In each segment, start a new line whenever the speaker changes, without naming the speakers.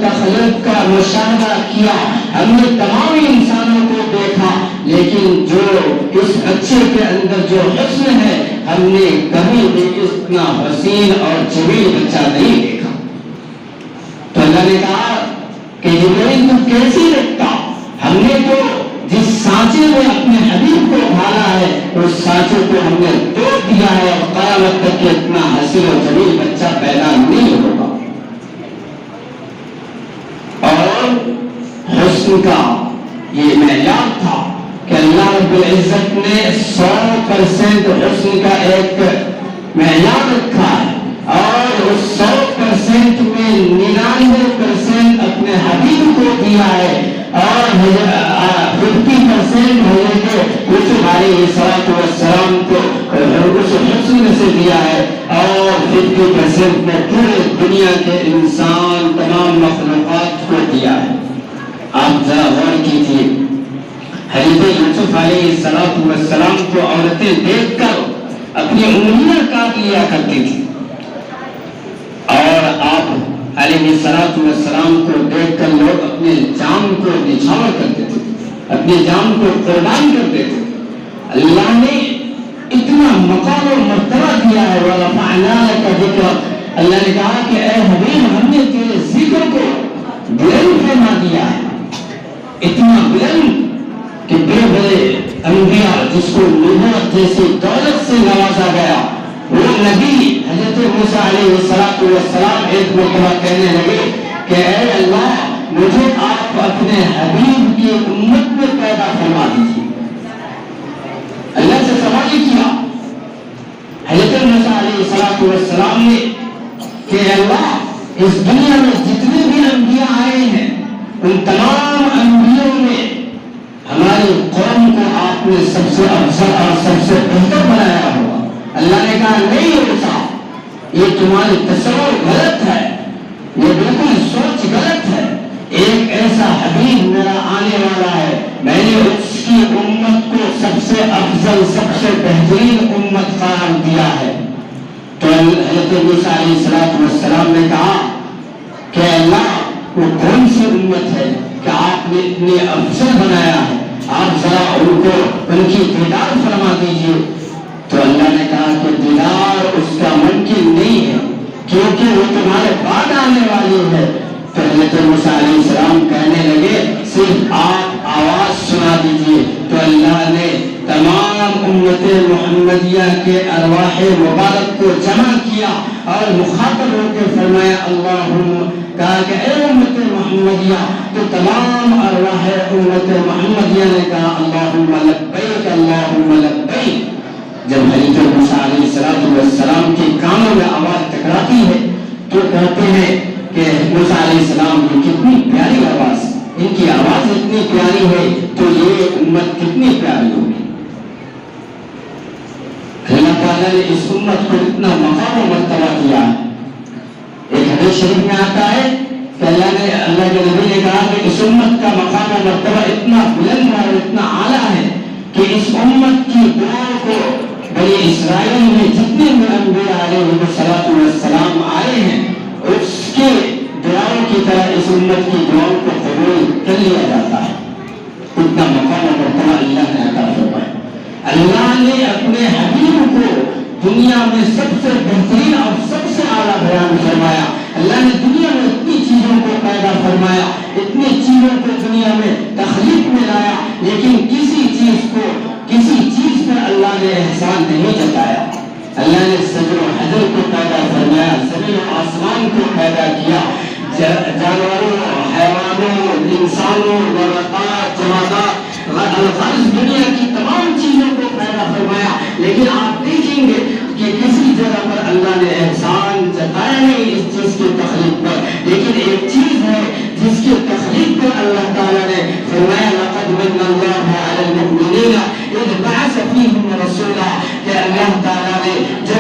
تخلیق کا مشاہدہ کیا، ہم نے تمام انسانوں کو دیکھا، لیکن جو اس بچے کے اندر جو حسن ہے ہم نے کبھی بھی اتنا حسین اور جمیل بچہ نہیں دیکھا۔ تو اللہ نے کہا کہ جبرائیل تو کیسی لگتا، ہم نے تو جس سانچے میں اپنے حبیب کو ڈالا ہے اس سانچے کو ہم نے توڑ دیا ہے، اور قیامت تک کہ اتنا حسین اور جمیل بچہ پیدا نہیں ہوگا۔ اور حسن کا یہ معیار تھا کہ اللہ رب العزت نے 100% حسن کا ایک معیار رکھا ہے، اور اس 100% میں 99% اپنے حبیب کو دیا ہے، اور 50% یوسف علیہ السلام کو اس حسن سے دیا ہے، اور 50% میں پورے دنیا کے انسان تمام مخلوقات کو دیا ہے۔ آپ ذرا غور کیجیے، حضرت یوسف علیہ السلام کو عورتیں دیکھ کر اپنی انگلیاں کاٹ لیا کرتی تھی، اور آپ علیہ السلام کو دیکھ کر لوگ اپنے جان کو نچھاور کرتے تھے، اپنی جان کو قربان کرتے تھے۔ اللہ نے اتنا مقام و مرتبہ دیا ہے، وَرَفَعْنَا لَكَ ذِكْرَكَ، اللہ نے کہا کہ اے حبیب ہم نے تیرے ذکر کو بلند فرما دیا ہے، اتنا بلند کہ بڑے بڑے انبیاء جس کو نبوت جیسی دولت سے نوازا گیا، وہ نبی حضرت موسیٰ علیہ السلام ایک مرتبہ کہنے لگے کہ اے اللہ مجھے آپ اپنے حبیب کی امت میں پیدا فرما دیجیے۔ اللہ سے سوال کیا حضرت موسیٰ علیہ السلام نے کہ اللہ اس دنیا میں جتنے بھی انبیاء آئے ہیں ان تمام انبیاء میں ہماری قوم کو آپ نے سب سے افضل اور سب سے بہتر بنایا ہوگا۔ اللہ نے کہا نہیں موسیٰ، یہ تمہاری تصور غلط ہے، یہ بالکل سوچ غلط ہے، ایک ایسا حبیب میرا آنے والا ہے، میں نے اس کی امت کو سب سے افضل سب سے بہترین امت قرار دیا ہے۔ تو حضرت موسیٰ علیہ السلام نے کہا کہ اللہ وہ کون سی امت ہے کہ آپ نے اتنے افضل بنایا ہے، آپ ذرا ان کو ان کی دیدار فرما دیجیے۔ تو اللہ نے کہا کہ دیدار اس کا ممکن نہیں ہے کیونکہ وہ تمہارے بعد آنے والی ہے۔ تو حضرت موسیٰ علیہ السلام کہنے لگے صرف آپ آواز سنا دیجیے۔ تو اللہ نے تمام امت محمدیہ کے ارواح مبارک کو جمع کیا اور مخاطب ہو کے فرمایا اللہم، کہا کہ اے امت محمدیہ، تو تمام ارواح امت محمدیہ نے کہا اللہم لبیک اللہم لبیک۔ جب حضرت موسیٰ علیہ السلام کے کانوں میں آواز ٹکراتی ہے تو کہتے ہیں کہ موسیٰ علیہ السلام کی کتنی پیاری آواز، ان کی آواز اتنی پیاری ہے تو یہ امت کتنی پیاری ہوگی۔ اللہ تعالیٰ نے اس امت کو اتنا مقام و مرتبہ دیا ہے۔ ایک حدیث شریف میں آتا ہے کہ اللہ کے نبی نے کہا کہ اس امت کا مقام و مرتبہ اتنا بلند اور اتنا اعلیٰ ہے کہ اس امت کی دعاؤں کو بنی اسرائیل میں جتنے بھی انبیاء علیہ السلام آئے ہیں اس کے دعاؤں کی طرح اس امت کی دعاؤں کو قبول کر لیا جاتا ہے۔ اتنا مقام و مرتبہ اللہ نے عطا فرمایا۔ اللہ نے اپنے حبیب کو دنیا میں سب سے بہترین اور سب سے اعلیٰ بیان فرمایا۔ اللہ نے دنیا میں اتنی چیزوں کو پیدا فرمایا، اتنی چیزوں کو دنیا میں تخلیق میں لایا، لیکن کسی چیز پر اللہ نے احسان نہیں جتایا۔ اللہ نے سجر و حجر کو پیدا فرمایا، زمین و آسمان کو پیدا کیا، جانوروں، حیوانوں، انسانوں، نباتات، جمادات، الفاظ دنیا کی تمام چیزوں کو پیدا فرمایا، لیکن آپ دیکھیں گے کہ کسی جگہ پر اللہ نے احسان جتایا نہیں اس چیز کی تخلیق پر، لیکن ایک چیز ہے جس کی تخلیق پر اللہ تعالیٰ نے فرمایا لقد من اللہ علی المؤمنین اذ بعث فیہم رسولا، کہ اللہ تعالیٰ نے جب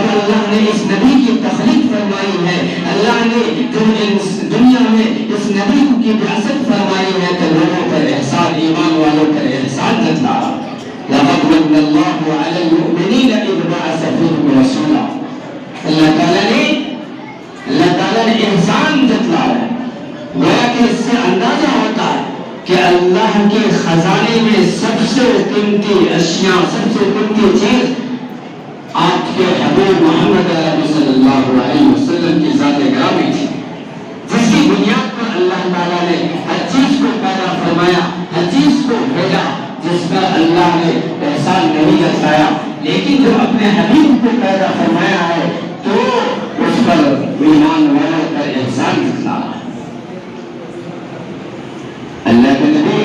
اللہ نے اس نبی کی تخلیق فرمائی ہے، اللہ نے جب دنیا میں اس نبی کی بعثت فرمائی ہے تو لوگوں پر احسان، ایمان والوں پر احسان جتایا۔ لقد من اللہ علی المؤمنین اذ بعث فیہم رسولا، اللہ تعالیٰ نے اللہ کے خزانے میں سب سے قیمتی اشیاء، سب سے قیمتی چیز آپ کے حبیب محمد عربی صلی اللہ علیہ وسلم کی ذات گرامی تھی، جس کی بنیاد پر اللہ تعالیٰ نے ہر چیز کو پیدا فرمایا، ہر چیز کو بھیجا، جس پر اللہ نے احسان نہیں جتایا، لیکن جو اپنے حبیب کو پیدا فرمایا ہے تو اس پر ایمان والوں کا احسان جتنا ہے۔ اللہ کے نبی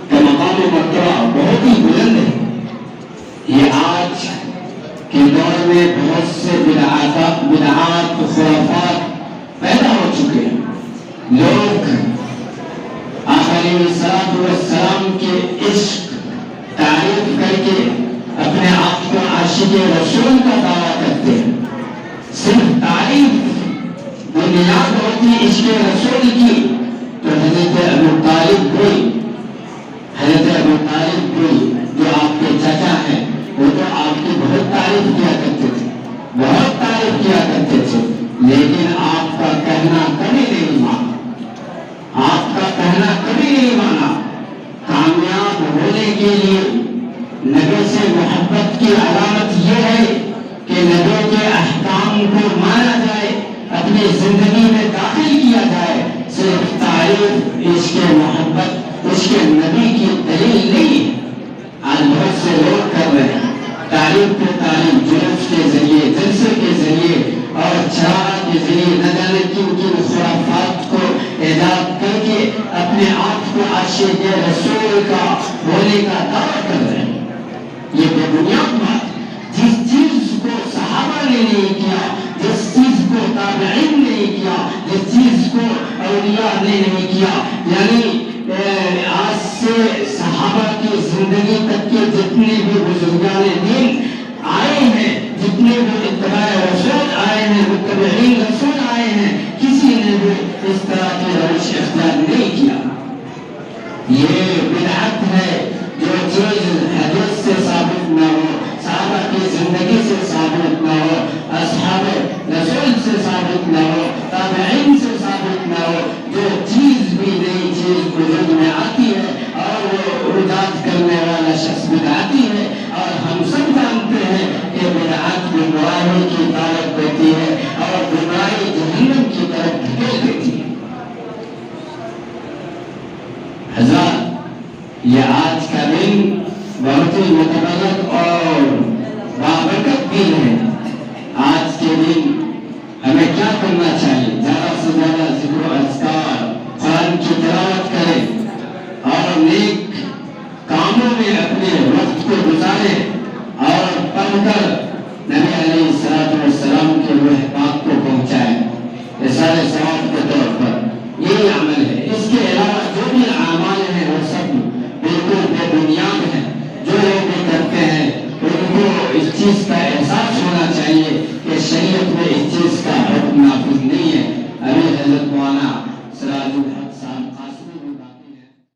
کا مقام و مرتبہ بہت ہی بلند ہے۔ یہ آج کے دور میں بہت سے بدعات خرافات پیدا ہو چکے ہیں۔ لوگ آقا علیہ السلام کے عشق تعریف کر کے اپنے آپ کو عاشق رسول کا دعویٰ کرتے ہیں۔ صرف تعریف بنیاد ہوتی عشق رسول کی تو حضرت ابو طالب بھی جو آپ کے چچا ہیں وہ تو آپ کی بہت تعریف کیا کرتے تھے، بہت تعریف کیا کرتے تھے، لیکن آپ کا کہنا کبھی نہیں مانا، آپ کا کہنا کبھی نہیں مانا۔ کامیاب ہونے کے لیے نبی سے محبت کی علامت یہ ہے کہ نبی کے احکام کو مانا جائے، اپنی زندگی میں داخل کیا جائے۔ صرف تعریف عشق محبت، عشق نبی کی دلیل نہیں ہے۔ آج بہت سے لوگ کر رہے ہیں تعریف پہ تعریف، جلوس کے ذریعے، جلسے کے ذریعے اور چراغ کے ذریعے، نہ جانے کن کن خرافات کو ایجاد کر کے اپنے آپ کو عاشق رسول کا ہونے کا دعویٰ کر رہے ہیں۔ یہ بے بنیاد بات، جس چیز کو صحابہ نے نہیں کیا، جس چیز کو تابعین نے نہیں کیا، جس چیز کو اولیاء نے نہیں کیا، یعنی آج سے صحابہ کی زندگی تک کے جتنے بھی بزرگان دین آئے ہیں، جتنے بھی اتباع رسول آئے ہیں، متبعین رسول آئے ہیں، کسی نے بھی اس طرح کی روش اختیار نہیں کیا۔ یہ بدعت ہے جو چیز حدیث سے ثابت نہ ہو، صحابہ کی زندگی سے ثابت نہ ہو، اصحاب رسول سے ثابت نہ ہو، تابعین سے ثابت نہ ہو، جو چیز بھی نئی چیز وجود میں آتی ہے اور وہ ایجاد کرنے والا شخص بدعتی ہے، اور ہم سب جانتے ہیں کہ بدعت گمراہی کی طرف دیتی ہے اور گمراہی جہنم کی طرف دھکیل دیتی ہے۔ حضرات، یہ آج کا دن بہت ہی متبرک اور بابرکت دن ہے۔ آج کے دن ہمیں کیا کرنا چاہیے؟ زیادہ سے زیادہ ذکر و اذکار، قرآن کی تلاوت کریں اور نیک کاموں میں اپنے وقت کو گزاریں اور پڑھ کر نبی علیہ السلام کے روح پاک کو پہنچائیں، رسالہ ثواب کے طور پر۔ یہی عمل ہے۔ اس کے علاوہ جو بھی اعمال ہیں وہ سب بالکل بے بنیاد ہیں۔ جو لوگ بھی کرتے ہیں ان کو اس چیز کا